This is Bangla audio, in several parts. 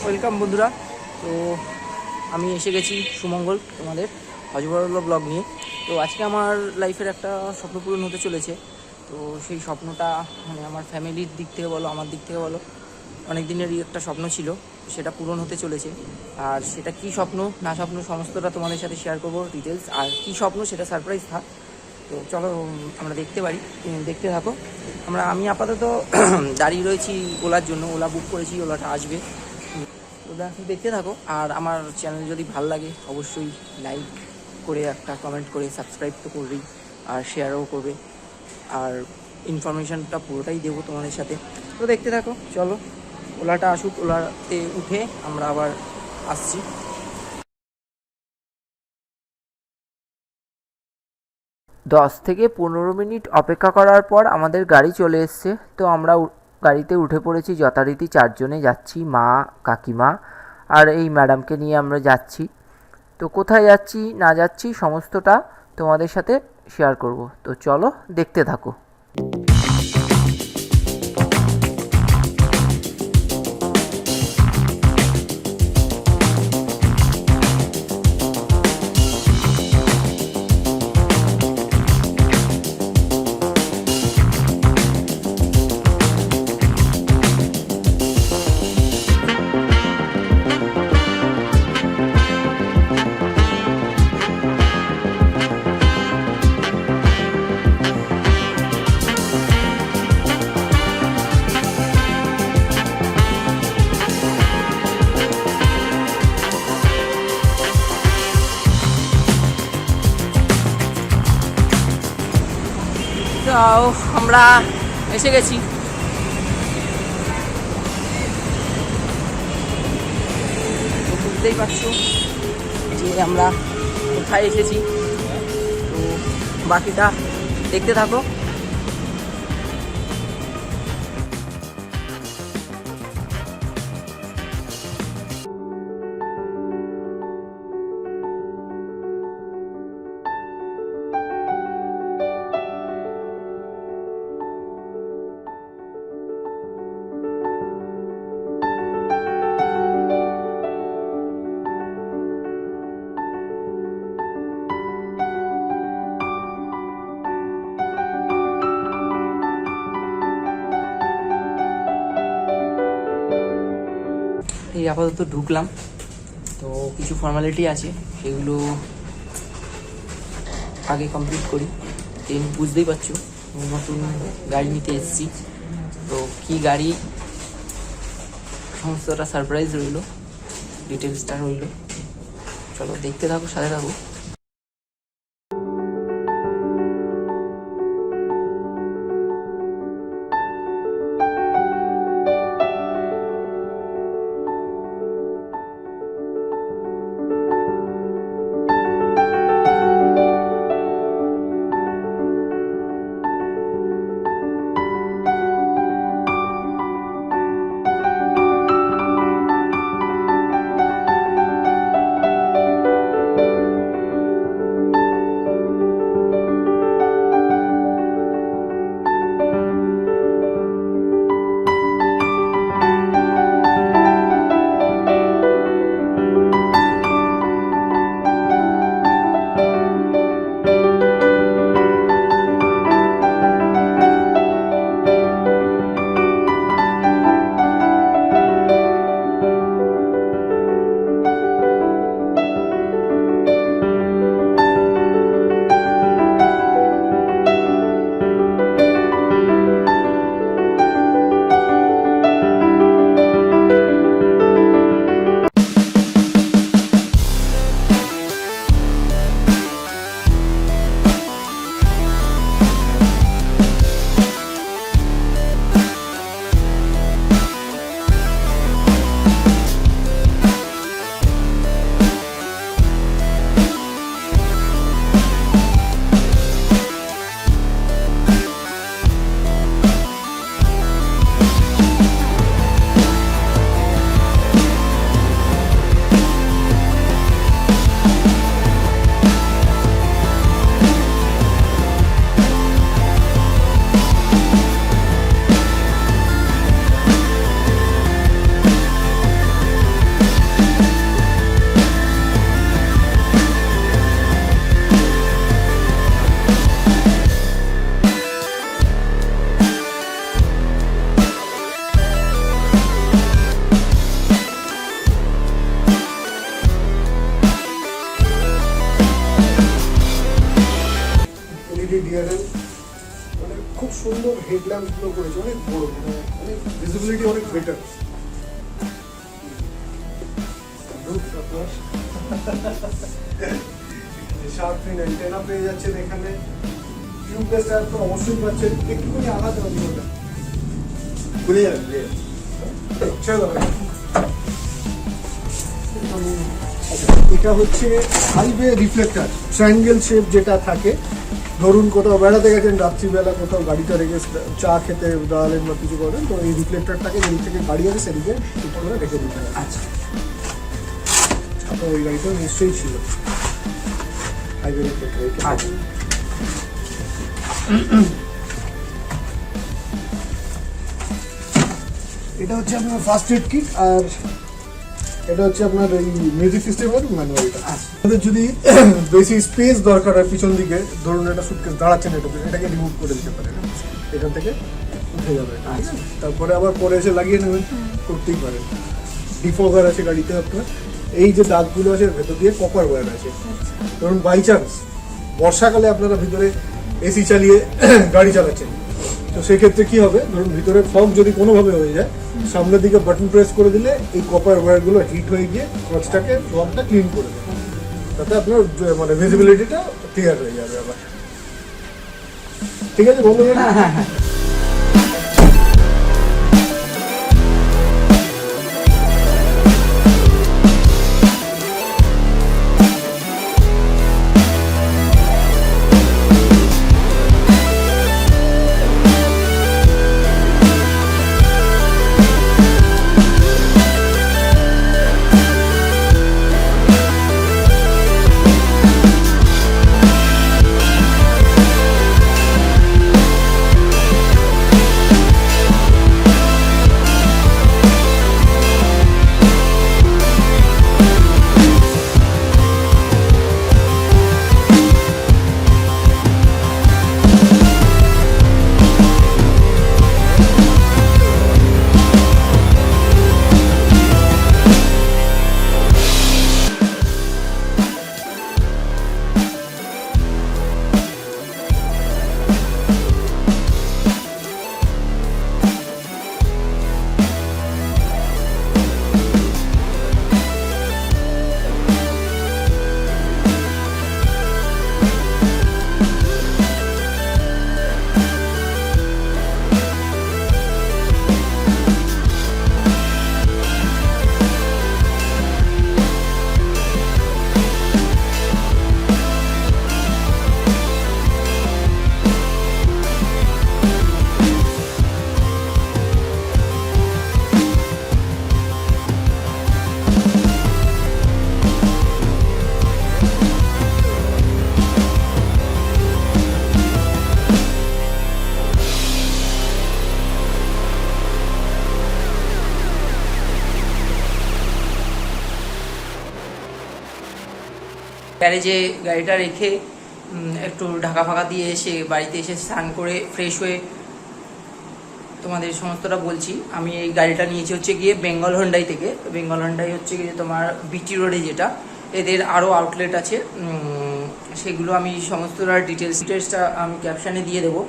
ওয়েলকাম বন্ধুরা। তো আমি এসে গেছি সুমঙ্গল তোমাদের হজবরল ব্লগ নিয়ে। তো আজকে আমার লাইফের একটা স্বপ্ন পূরণ হতে চলেছে। তো সেই স্বপ্নটা মানে আমার ফ্যামিলির দিক থেকে বলো, আমার দিক থেকে বলো, অনেক দিনেরই একটা স্বপ্ন ছিল, সেটা পূরণ হতে চলেছে। আর সেটা কী স্বপ্ন না স্বপ্ন সমস্তটা তোমাদের সাথে শেয়ার করবো ডিটেলস। আর কী স্বপ্ন সেটা সারপ্রাইজ থাক। তো চলো আমরা দেখতে থাকো। আমি আপাতত দাঁড়িয়ে রয়েছি ওলার জন্য, ওলা বুক করেছি, ওলাটা আসবে। ওটা দেখতে থাকো। আর আমার চ্যানেল যদি ভালো লাগে অবশ্যই লাইক করে একটা কমেন্ট করে সাবস্ক্রাইব তো করবেই, আর শেয়ারও করবে। আর ইনফরমেশানটা পুরোটাই দেবো তোমাদের সাথে। তো দেখতে থাকো, চলো ওলাটা আসুক, ওলাতে উঠে আমরা আবার আসছি। 10 থেকে 15 মিনিট অপেক্ষা করার পর আমাদের গাড়ি চলে এসছে। তো আমরা গাড়িতে উঠে পড়েছি, যথারীতি 4জনে যাচ্ছি, মা, কাকিমা আর এই ম্যাডামকে নিয়ে আমরা যাচ্ছি। তো কোথায় যাচ্ছি না যাচ্ছি সমস্তটা তোমাদের সাথে শেয়ার করব। তো চলো দেখতে থাকো। তো আমরা এসে গেছি। বুঝতেই পারছো যে আমরা কোথায় এসেছি। তো বাকিটা দেখতে থাকো। এই আপাতত ঢুকলাম। তো কিছু ফর্মালিটি আছে, সেগুলো আগে কমপ্লিট করি। বুঝতেই পারছো নতুন গাড়ি নিতে এসেছি। তো কী গাড়ি সমস্তটা সারপ্রাইজ রইল, ডিটেলসটা রইল। চলো দেখতে থাকো, সাথে থাকো। হেডল্যাম্প গুলো করেছে অনেক বড়, মানে অনেক ভিজিবিলিটি অনেক বেটার। শার্প ফিন অ্যান্টেনা পেয়ে যাচ্ছেন এখানে, টিউবলেস টায়ার তো অবশ্যই পাচ্ছেন, একটুখানি আলাদা ওটা খুলে যাবে। চলো এটা হচ্ছে হাইওয়ে রিফ্লেক্টর, ট্রায়াঙ্গেল শেপ যেটা থাকে। ধরুন কোথাও বেড়াতে গেছেন রাত্রিবেলা, কোথাও গাড়িটা রেখে চা খেতে দাঁড়ালেন বা কিছু করেন, তো এই রিফ্লেক্টরটাকে যেদিক থেকে গাড়ি আছে সেদিকে ঠিক করে রেখে দিতে হবে। আচ্ছা, তো ওই গাড়িটাও নিশ্চয়ই ছিল হাইওয়ে রিফ্লেক্টর। আচ্ছা। এটা হচ্ছে আপনার ফার্স্ট এড কিট, আর এটা হচ্ছে আপনার এই মিউজিক সিস্টেমের ম্যানুয়ালটা। আমাদের যদি বেশি স্পেস দরকার হয় পিছন দিকে, ধরুন একটা সুটকেস দাঁড়াচ্ছেন, এটাকে রিমুভ করে দিতে পারেন, এখান থেকে উঠে যাবে। আচ্ছা, তারপরে আবার পরে এসে লাগিয়ে নেবেন, করতেই পারেন। ডিফগার আছে গাড়িতে আপনার, এই যে দাগগুলো আছে ভেতর দিয়ে কপার ওয়্যার আছে। ধরুন বাই চান্স বর্ষাকালে আপনারা ভিতরে এসি চালিয়ে গাড়ি চালাচ্ছেন, তো সেক্ষেত্রে কি হবে, ধরুন ভিতরে ফগ যদি কোনোভাবে হয়ে যায়, সামনের দিকে বাটন প্রেস করে দিলে এই কপার ওয়্যারগুলো হিট হয়ে গিয়ে ক্লচটাকে ফগটা ক্লিন করে দেবে, তাতে আপনার মানে ভিজিবিলিটিটা ক্লিয়ার হয়ে যাবে আবার। ঠিক আছে বন্ধু? গ্যারেজে গাড়িটা রেখে একটু ঢাকা ফাঁকা দিয়ে এসে বাড়িতে এসে স্নান করে ফ্রেশ হয়ে তোমাদের সমস্তটা বলছি। আমি এই গাড়িটা নিয়েছি হচ্ছে গিয়ে বেঙ্গল হন্ডাই থেকে। বেঙ্গল হন্ডাই হচ্ছে গিয়ে তোমার বিটি রোডে, যেটা এদের আরও আউটলেট আছে, সেগুলো আমি সমস্তটা ডিটেলসটা আমি ক্যাপশানে দিয়ে দেবো।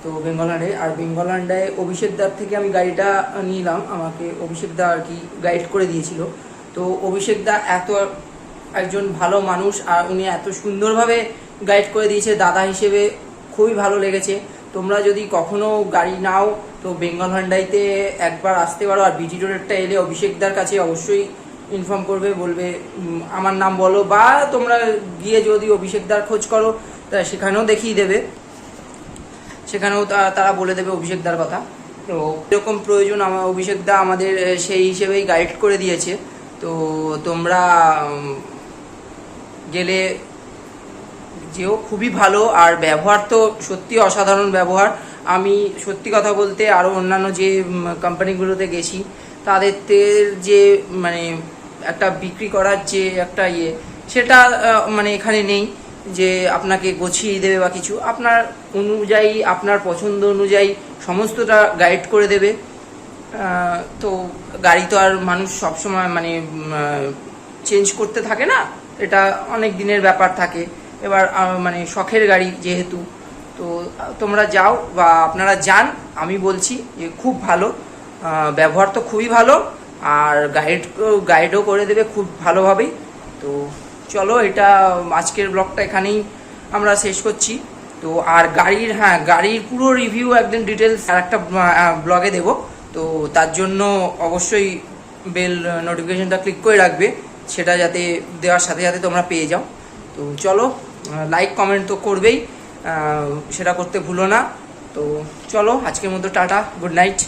তো বেঙ্গল হন্ডাই, আর বেঙ্গল হন্ডাই অভিষেক দার থেকে আমি গাড়িটা নিলাম, আমাকে অভিষেক দা আর কি গাইড করে দিয়েছিল। তো অভিষেক দা এত একজন ভালো মানুষ, আর উনি এত সুন্দরভাবে গাইড করে দিয়েছে, দাদা হিসেবে খুবই ভালো লেগেছে। তোমরা যদি কখনো গাড়ি নাও তো বেঙ্গল হন্ডাইতে একবার আসতে পারো, আর বিটি রোডেরটা এলে অভিষেকদার কাছে অবশ্যই ইনফর্ম করবে, বলবে আমার নাম বলো, বা তোমরা গিয়ে যদি অভিষেকদার খোঁজ করো তা সেখানেও দেখিয়ে দেবে, সেখানেও তারা বলে দেবে অভিষেকদার কথা। তো এরকম প্রয়োজন আমার অভিষেকদা আমাদের সেই হিসেবেই গাইড করে দিয়েছে। তো তোমরা গেলে যেও, খুবই ভালো, আর ব্যবহার তো সত্যি অসাধারণ ব্যবহার। আমি সত্যি কথা বলতে আরও অন্যান্য যে কোম্পানিগুলোতে গেছি তাদের যে মানে একটা বিক্রি করার যে একটা সেটা মানে এখানে নেই, যে আপনাকে গুছিয়ে দেবে বা কিছু, আপনার অনুযায়ী আপনার পছন্দ অনুযায়ী সমস্তটা গাইড করে দেবে। তো গাড়ি তো আর মানুষ সবসময় মানে চেঞ্জ করতে থাকে না, এটা অনেক দিনের ব্যাপার থাকে। এবার মানে শখের গাড়ি যেহেতু, তো তোমরা যাও বা আপনারা যান, আমি বলছি যে খুব ভালো, ব্যবহার তো খুবই ভালো, আর গাইডও করে দেবে খুব ভালোভাবেই। তো চলো, এটা আজকের ব্লগটা এখানেই আমরা শেষ করছি। তো আর গাড়ির পুরো রিভিউ একদম ডিটেলস আর একটা ব্লগে দেবো। তো তার জন্য অবশ্যই বেল নোটিফিকেশনটা ক্লিক করে রাখবে, সেটা যাতে দেওয়ার সাথে সাথে তোমরা পেয়ে যাও। তো চলো, লাইক কমেন্ট তো করবেই, সেটা করতে ভুলো না। তো চলো, আজকের মতো টাটা, গুড নাইট।